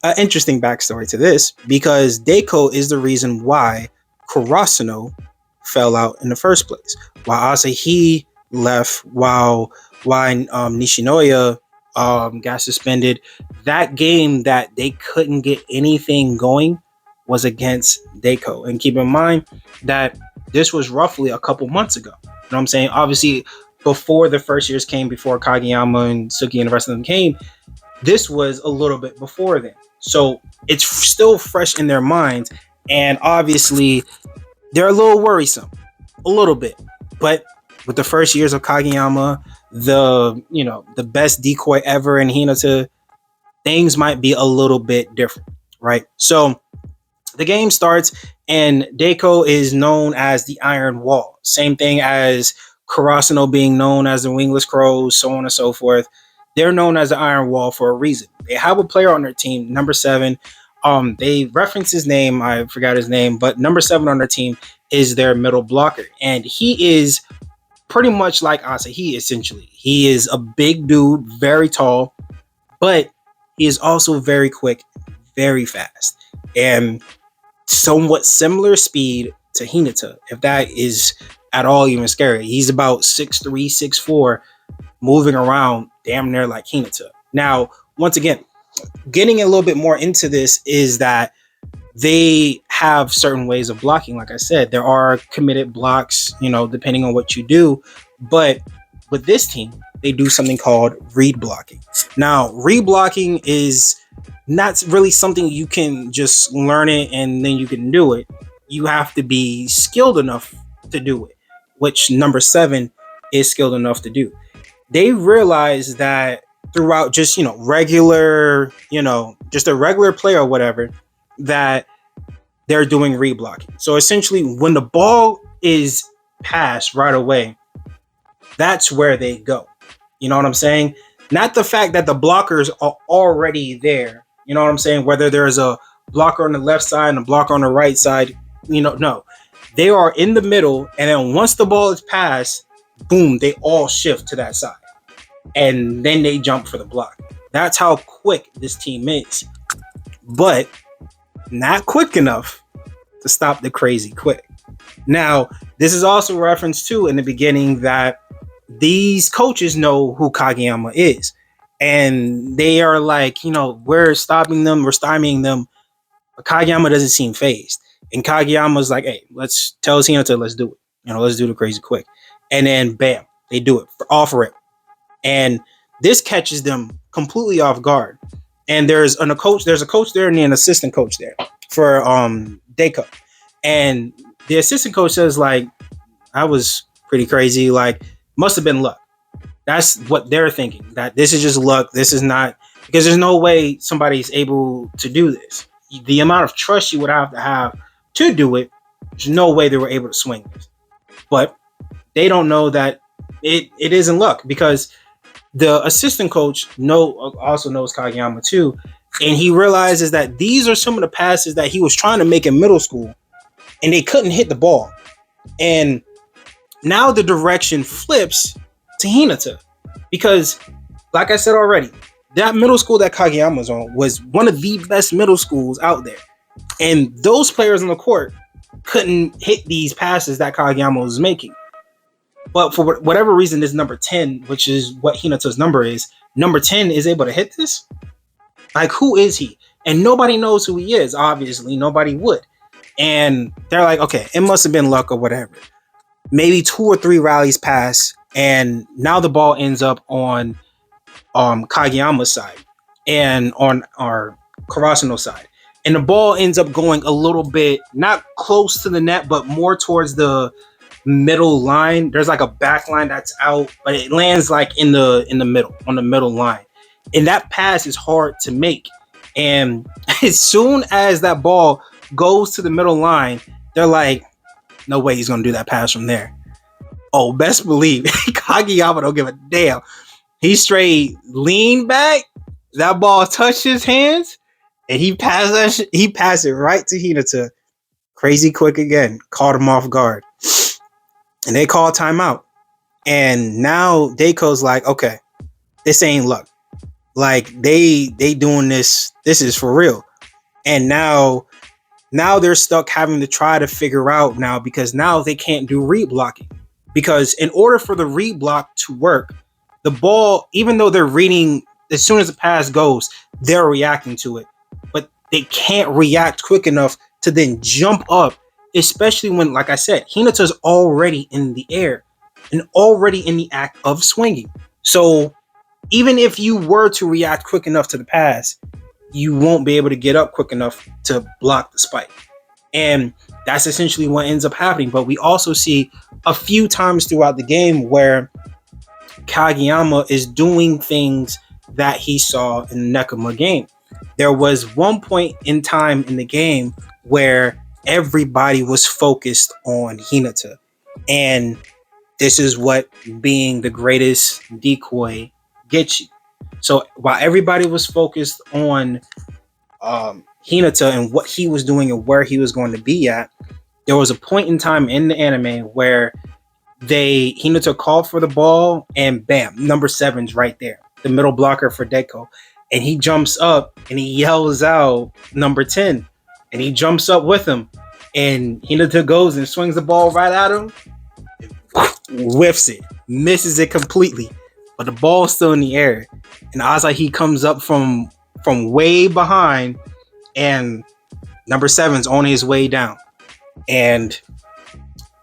an interesting backstory to this, because Daiko is the reason why Karasuno fell out in the first place. While Asahi left, while Nishinoya got suspended, that game that they couldn't get anything going was against Daiko. And keep in mind that this was roughly a couple months ago. You know what I'm saying? Obviously, before the first years came, before Kageyama and Suki and the rest of them came, this was a little bit before then. So it's still fresh in their minds. And obviously, they're a little worrisome. A little bit. But with the first years of Kageyama, the best decoy ever in Hinata, things might be a little bit different, right? So the game starts, and Daiko is known as the Iron Wall. Same thing as Karasuno being known as the Wingless Crows, so on and so forth. They're known as the Iron Wall for a reason. They have a player on their team, number 7. They reference his name. I forgot his name, but number 7 on their team is their middle blocker. And he is pretty much like Asahi, essentially. He is a big dude, very tall, but he is also very quick, very fast, and somewhat similar speed to Hinata, if that is at all even scary. He's about 6'3", 6'4", moving around damn near like Hinata. Now, once again, getting a little bit more into this is that they have certain ways of blocking. Like I said, there are committed blocks, depending on what you do. But with this team, they do something called read blocking. Now, read blocking is not really something you can just learn it and then you can do it. You have to be skilled enough to do it, which number 7 is skilled enough to do. They realize that throughout just, regular, just a regular player or whatever, that they're doing read blocking. So essentially, when the ball is passed right away, that's where they go. You know what I'm saying? Not the fact that the blockers are already there. You know what I'm saying? Whether there's a blocker on the left side and a blocker on the right side, no. They are in the middle, and then once the ball is passed, boom, they all shift to that side. And then they jump for the block. That's how quick this team is. But not quick enough to stop the crazy quick. Now, this is also referenced to in the beginning that these coaches know who Kageyama is. And they are like, we're stopping them, we're stymieing them. But Kageyama doesn't seem phased. And Kageyama's like, hey, let's tell Hinata, let's do it. Let's do the crazy quick. And then bam, they do it off rip. And this catches them completely off guard. And there's a coach there and an assistant coach there for Daiko. And the assistant coach says, like, I was pretty crazy. Like, must have been luck. That's what they're thinking. That this is just luck. This is not, because there's no way somebody's able to do this. The amount of trust you would have to do it, there's no way they were able to swing this. But they don't know that it isn't luck, because the assistant coach also knows Kageyama too, and he realizes that these are some of the passes that he was trying to make in middle school, and they couldn't hit the ball. And now the direction flips to Hinata, because, like I said already, that middle school that Kageyama was on was one of the best middle schools out there, and those players on the court couldn't hit these passes that Kageyama was making. But for whatever reason, this number 10, which is what Hinata's number is, number 10 is able to hit this? Like, who is he? And nobody knows who he is, obviously. Nobody would. And they're like, okay, it must have been luck or whatever. Maybe 2 or 3 rallies pass, and now the ball ends up on Kageyama's side and on our Karasuno side. And the ball ends up going a little bit not close to the net, but more towards the middle line. There's like a back line that's out, but it lands like in the middle, on the middle line. And that pass is hard to make. And as soon as that ball goes to the middle line, they're like, no way he's gonna do that pass from there. Oh, best believe Kageyama don't give a damn. He straight lean back, that ball touched his hands, and he passed it right to Hinata. Crazy quick again, caught him off guard. And they call timeout. And now Daiko's like, okay, this ain't luck. Like they doing this is for real. And now they're stuck having to try to figure out now, because now they can't do read blocking. Because in order for the read block to work, the ball, even though they're reading, as soon as the pass goes, they're reacting to it. But they can't react quick enough to then jump up, especially when, like I said, Hinata's already in the air and already in the act of swinging. So even if you were to react quick enough to the pass, you won't be able to get up quick enough to block the spike. And that's essentially what ends up happening. But we also see a few times throughout the game where Kageyama is doing things that he saw in the Nekoma game. There was one point in time in the game where everybody was focused on Hinata. And this is what being the greatest decoy gets you. So while everybody was focused on Hinata and what he was doing and where he was going to be at, there was a point in time in the anime where Hinata called for the ball, and bam, number 7's right there, the middle blocker for Deco. And he jumps up and he yells out number 10, and he jumps up with him, and Hinata goes and swings the ball right at him, whiffs it, misses it completely, but the ball's still in the air. And Asahi comes up from way behind, and number 7's on his way down. And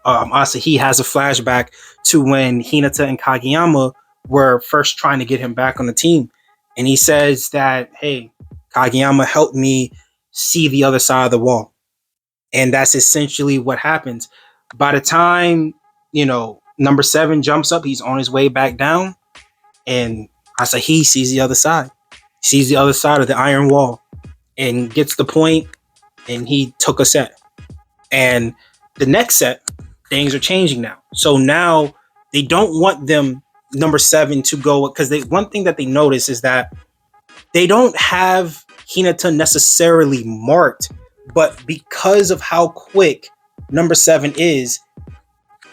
Asahi has a flashback to when Hinata and Kageyama were first trying to get him back on the team. And he says that, hey, Kageyama helped me see the other side of the wall. And that's essentially what happens. By the time, number 7 jumps up, he's on his way back down. And Asahi sees the other side. Sees the other side of the iron wall and gets the point, and he took a set. And the next set, things are changing now. So now they don't want them, number 7, to go, because one thing that they notice is that they don't have Hinata necessarily marked, but because of how quick number 7 is,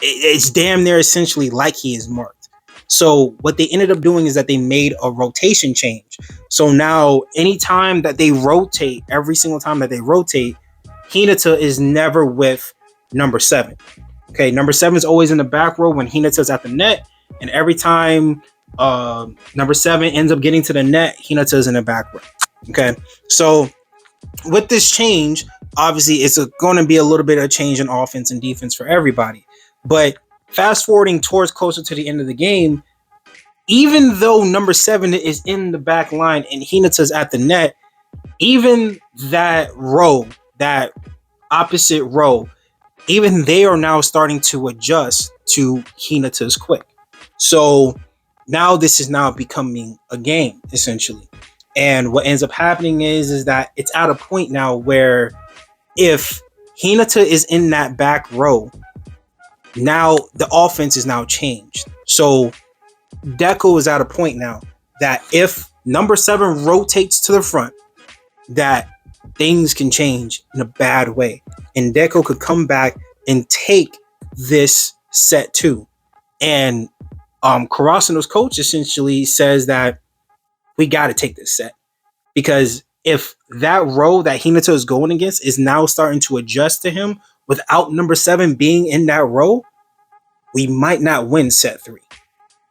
it's damn near essentially like he is marked. So what they ended up doing is that they made a rotation change. So now anytime that they rotate, every single time that they rotate, Hinata is never with number 7. Okay, number 7 is always in the back row when Hinata's at the net, and every time number 7 ends up getting to the net, Hinata's in the back row. Okay, so with this change, obviously it's going to be a little bit of change in offense and defense for everybody. But fast forwarding towards closer to the end of the game, even though number 7 is in the back line and Hinata's at the net, even that row, that opposite row, even they are now starting to adjust to Hinata's quick. So now this is now becoming a game, essentially. And what ends up happening is that it's at a point now where if Hinata is in that back row, now the offense is now changed. So Deco is at a point now that if number 7 rotates to the front, that things can change in a bad way. And Deco could come back and take this set too. And Karasuno's coach essentially says that we got to take this set, because if that row that Hinata is going against is now starting to adjust to him without number 7 being in that row, we might not win set 3.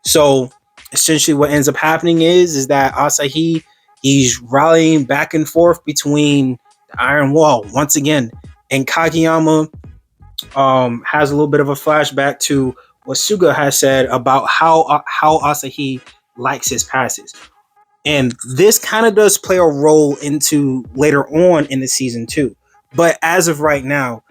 So essentially what ends up happening is that Asahi, he's rallying back and forth between the iron wall once again. And Kageyama has a little bit of a flashback to what Suga has said about how Asahi likes his passes. And this kind of does play a role into later on in the season too. But as of right now,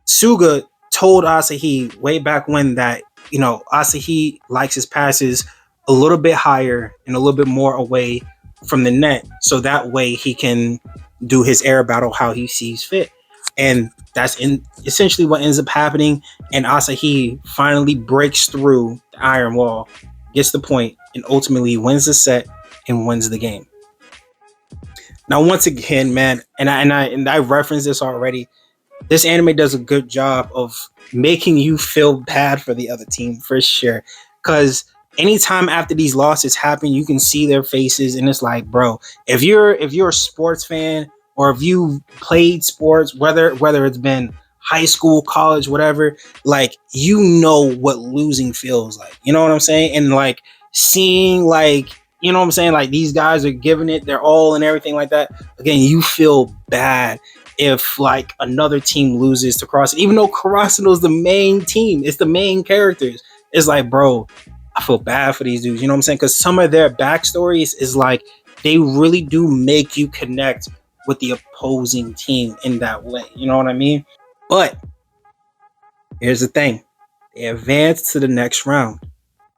Suga told Asahi way back when that, Asahi likes his passes a little bit higher and a little bit more away from the net. So that way he can do his air battle how he sees fit. And that's essentially what ends up happening. And Asahi finally breaks through the iron wall, gets the point, and ultimately wins the set and wins the game. Now, once again, man, and I referenced this already. This anime does a good job of making you feel bad for the other team for sure. Because anytime after these losses happen, you can see their faces, and it's like, bro, if you're a sports fan or if you played sports, whether it's been high school, college, whatever, like what losing feels like. You know what I'm saying? And like seeing what I'm saying, like these guys are giving it their all and everything like that. Again, you feel bad if like another team loses to Karasuno, even though Karasuno's the main team, it's the main characters. It's like, bro, I feel bad for these dudes. You know what I'm saying? Because some of their backstories is like they really do make you connect with the opposing team in that way. You know what I mean? But here's the thing: they advance to the next round.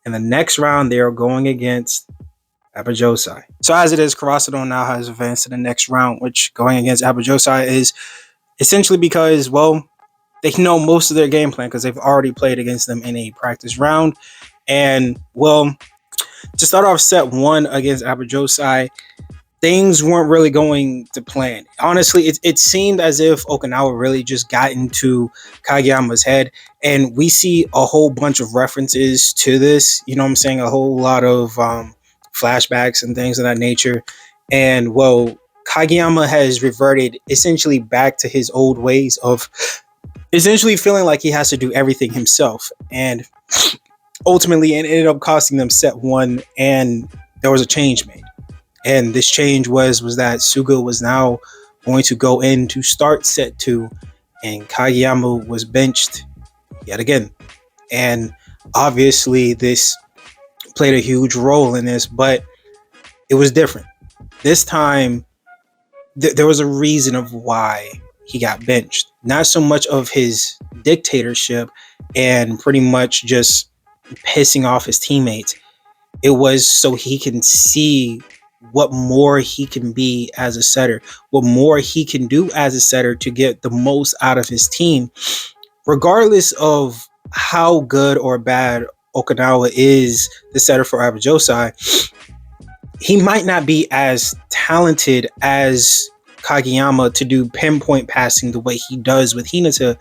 In the next round, they are going against Abajosai. So as it is, Karasuno now has advanced to the next round, which going against Abajosai is essentially because, well, they know most of their game plan because they've already played against them in a practice round. And, well, to start off set one against Abajosai, things weren't really going to plan. Honestly, it seemed as if Okinawa really just got into Kageyama's head. And we see a whole bunch of references to this. You know what I'm saying? A whole lot of flashbacks and things of that nature. And, well, Kageyama has reverted essentially back to his old ways of essentially feeling like he has to do everything himself. And ultimately, it ended up costing them set one, and there was a change made. And this change was that Suga was now going to go in to start set two, and Kageyama was benched yet again. And obviously, this played a huge role in this, but it was different. This time, there was a reason of why he got benched. Not so much of his dictatorship and pretty much just pissing off his teammates. It was so he can see what more he can be as a setter, what more he can do as a setter to get the most out of his team, regardless of how good or bad Okinawa is the setter for Abajosai. He might not be as talented as Kageyama to do pinpoint passing the way he does with Hinata,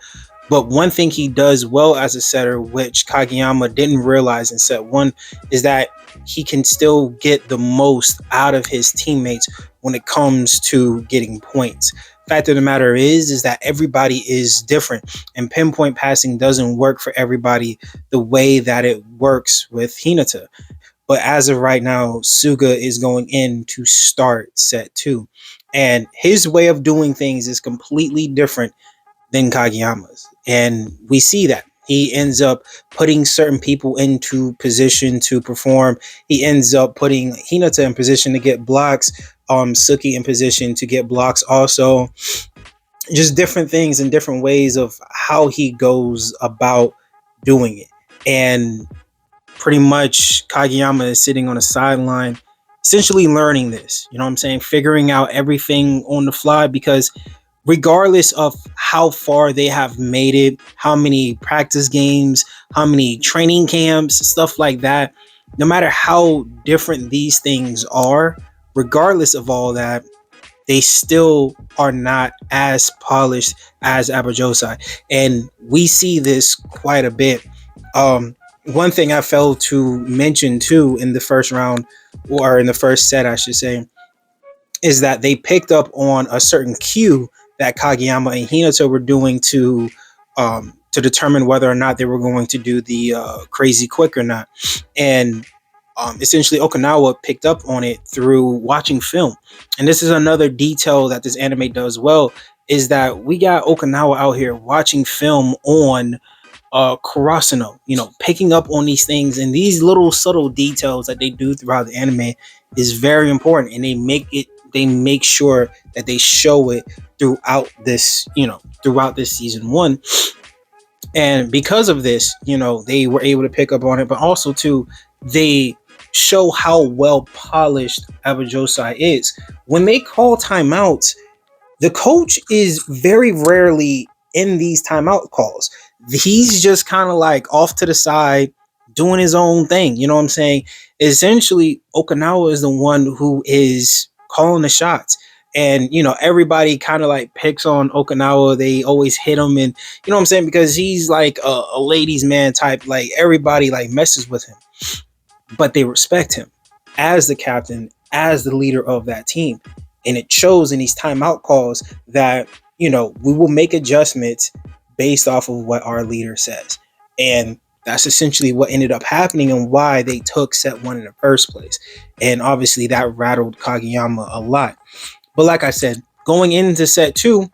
but one thing he does well as a setter, which Kageyama didn't realize in set one, is that he can still get the most out of his teammates when it comes to getting points. Fact of the matter is that everybody is different, and pinpoint passing doesn't work for everybody the way that it works with Hinata. But as of right now, Suga is going in to start set two, and his way of doing things is completely different than Kageyama's. And we see that. He ends up putting certain people into position to perform. He ends up putting Hinata in position to get blocks, Suki in position to get blocks also. Just different things and different ways of how he goes about doing it. And pretty much Kageyama is sitting on the sideline, essentially learning this. You know what I'm saying? Figuring out everything on the fly, because regardless of how far they have made it, how many practice games, how many training camps, stuff like that, no matter how different these things are, regardless of all that, they still are not as polished as Abajosai. And we see this quite a bit. One thing I failed to mention too in the first round, or in the first set, I should say, is that they picked up on a certain cue that Kageyama and Hinata were doing to determine whether or not they were going to do the crazy quick or not. And essentially Okinawa picked up on it through watching film. And this is another detail that this anime does well, is that we got Okinawa out here watching film on Kurosano, picking up on these things and these little subtle details that they do throughout the anime is very important, and they make sure that they show it throughout this season one. And because of this, they were able to pick up on it, but also too, they show how well polished Abajosai is. When they call timeouts, the coach is very rarely in these timeout calls. He's just kind of like off to the side doing his own thing. You know what I'm saying? Essentially, Okinawa is the one who is calling the shots. And, everybody kind of like picks on Okinawa. They always hit him. And, you know what I'm saying? Because he's like a ladies' man type. Like, everybody like messes with him. But they respect him as the captain, as the leader of that team. And it shows in these timeout calls that, we will make adjustments based off of what our leader says. And that's essentially what ended up happening and why they took set one in the first place. And obviously that rattled Kageyama a lot. But like I said, going into set two,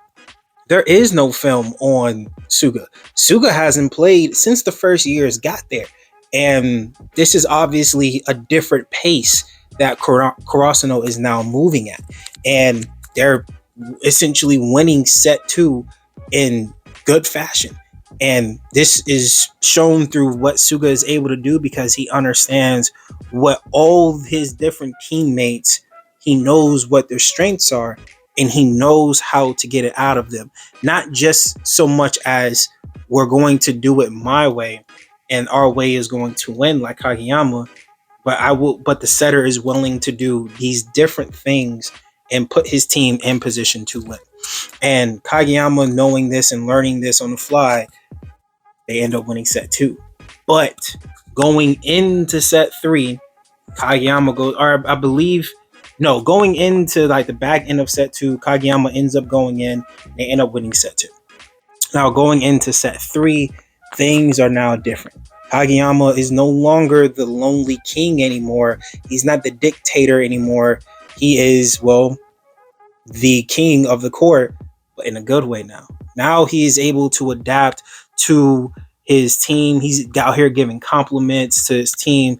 there is no film on Suga. Suga hasn't played since the first years got there. And this is obviously a different pace that Kurosano is now moving at. And they're essentially winning set two in good fashion. And this is shown through what Suga is able to do because he understands what all his different teammates, he knows what their strengths are, and he knows how to get it out of them. Not just so much as we're going to do it my way and our way is going to win like Kageyama, but the setter is willing to do these different things and put his team in position to win. And Kageyama, knowing this and learning this on the fly, they end up winning set two. But going into set three, Kageyama goes, or I believe, no, going into like the back end of set two, Kageyama ends up going in. They end up winning set two. Now going into set three, things are now different. Kageyama is no longer the lonely king anymore. He's not the dictator anymore. He is, the king of the court, but in a good way now. Now he is able to adapt to his team. He's out here giving compliments to his team,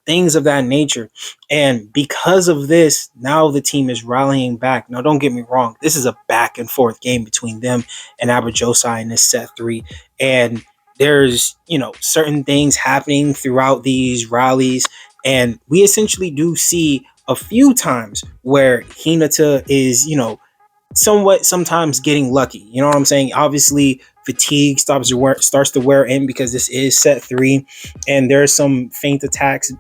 things of that nature. And because of this, now the team is rallying back. Now, don't get me wrong. This is a back and forth game between them and Abajosai in this set three. And there's, certain things happening throughout these rallies. And we essentially do see a few times where Hinata is, somewhat sometimes getting lucky. You know what I'm saying? Obviously, fatigue starts to wear in because this is set three, and there's some faint attacks,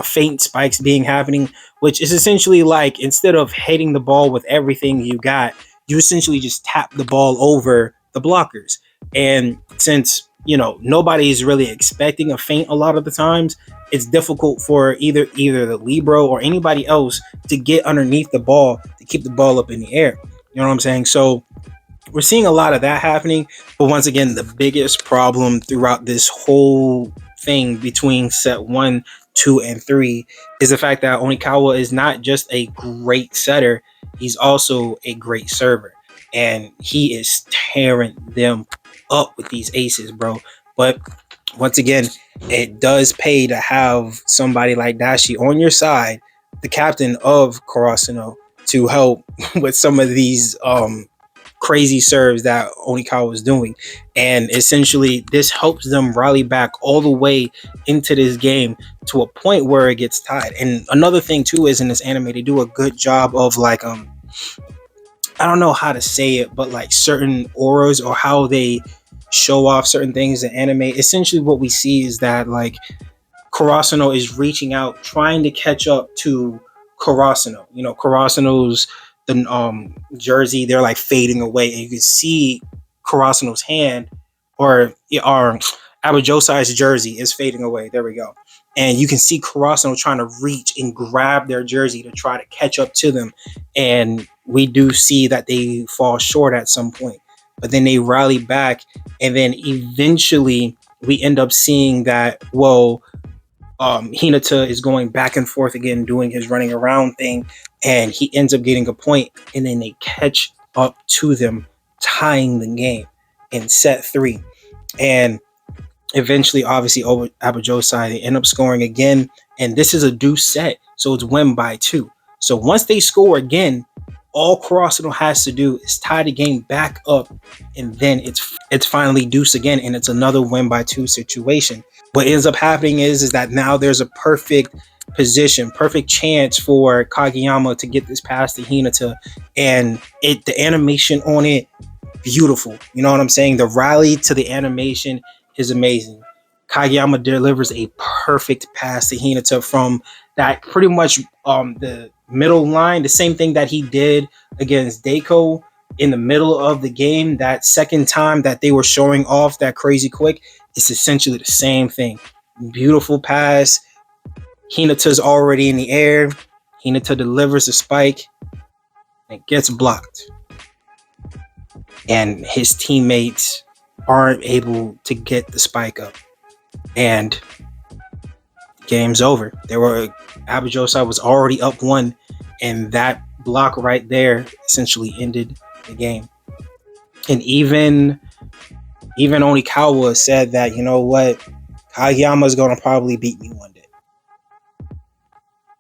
faint spikes being happening, which is essentially like instead of hitting the ball with everything you got, you essentially just tap the ball over the blockers. And since nobody is really expecting a feint a lot of the times, it's difficult for either the libero or anybody else to get underneath the ball to keep the ball up in the air. You know what I'm saying? So we're seeing a lot of that happening. But once again, the biggest problem throughout this whole thing between set 1, 2, and 3 is the fact that Onikawa is not just a great setter, he's also a great server. And he is tearing them up with these aces, bro. But once again, it does pay to have somebody like Dashi on your side, the captain of Kurosano, to help with some of these crazy serves that Onikawa is doing. And essentially, this helps them rally back all the way into this game to a point where it gets tied. And another thing, too, is in this anime, they do a good job of like, I don't know how to say it, but like certain auras or how they show off certain things in anime. Essentially what we see is that like Kurosano is reaching out, trying to catch up to Kurosano. Kurosano's the jersey, they're like fading away, and you can see Kurosano's hand or Abajosai's jersey is fading away. There we go. And you can see Kurosano trying to reach and grab their jersey to try to catch up to them. And we do see that they fall short at some point. But then they rally back. And then eventually we end up seeing that, Hinata is going back and forth again, doing his running around thing. And he ends up getting a point. And then they catch up to them, tying the game in set 3. And eventually, obviously, over Abajosai, they end up scoring again. And this is a deuce set, so it's win by 2. So once they score again, all Crossino has to do is tie the game back up, and then it's finally deuce again, and it's another win by 2 situation. What ends up happening is that now there's a perfect position, perfect chance for Kageyama to get this past to Hinata, and the animation on it, beautiful. You know what I'm saying? The rally to the animation is amazing. Kageyama delivers a perfect pass to Hinata from that pretty much the middle line, the same thing that he did against Deiko in the middle of the game. That second time that they were showing off that crazy quick, it's essentially the same thing. Beautiful pass. Hinata's already in the air. Hinata delivers a spike. It gets blocked. And his teammates aren't able to get the spike up. And game's over. Abajosai was already up 1, and that block right there essentially ended the game. And even Onikawa said that, you know what, Kageyama's gonna probably beat me one day.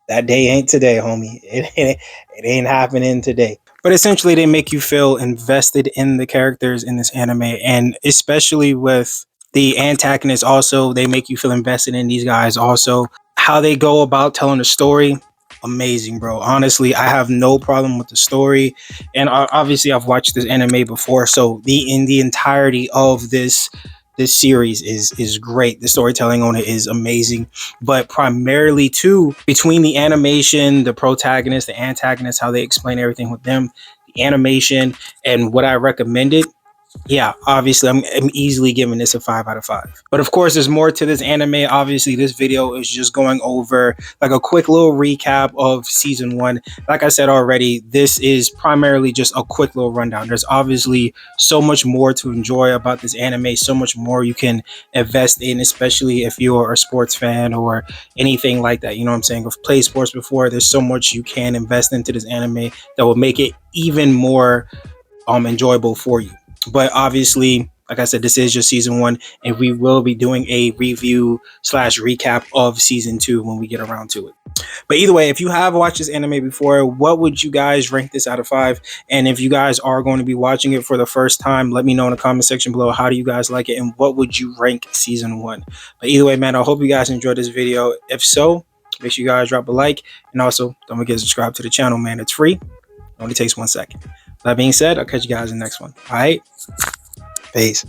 That day ain't today, homie. It ain't happening today. But essentially, they make you feel invested in the characters in this anime, and especially with the antagonists. Also, they make you feel invested in these guys. Also, how they go about telling the story, amazing, bro. Honestly, I have no problem with the story, and obviously, I've watched this anime before, so in the entirety of this series is great. The storytelling on it is amazing, but primarily too, between the animation, the protagonist, the antagonist, how they explain everything with them, the animation, and what I recommended, yeah, obviously I'm easily giving this a 5 out of 5. But of course, there's more to this anime. Obviously, this video is just going over like a quick little recap of season 1. Like I said already, this is primarily just a quick little rundown. There's obviously so much more to enjoy about this anime, so much more you can invest in, especially if you're a sports fan or anything like that. You know what I'm saying? I've played sports before. There's so much you can invest into this anime that will make it even more enjoyable for you. But obviously, like I said, this is just season 1, and we will be doing a review / recap of season 2 when we get around to it. But either way, if you have watched this anime before, what would you guys rank this out of 5? And if you guys are going to be watching it for the first time, let me know in the comment section below. How do you guys like it, and what would you rank season 1? But either way, man, I hope you guys enjoyed this video. If so, make sure you guys drop a like, and also don't forget to subscribe to the channel, man. It's free. It only takes 1 second. That being said, I'll catch you guys in the next one. All right? Peace.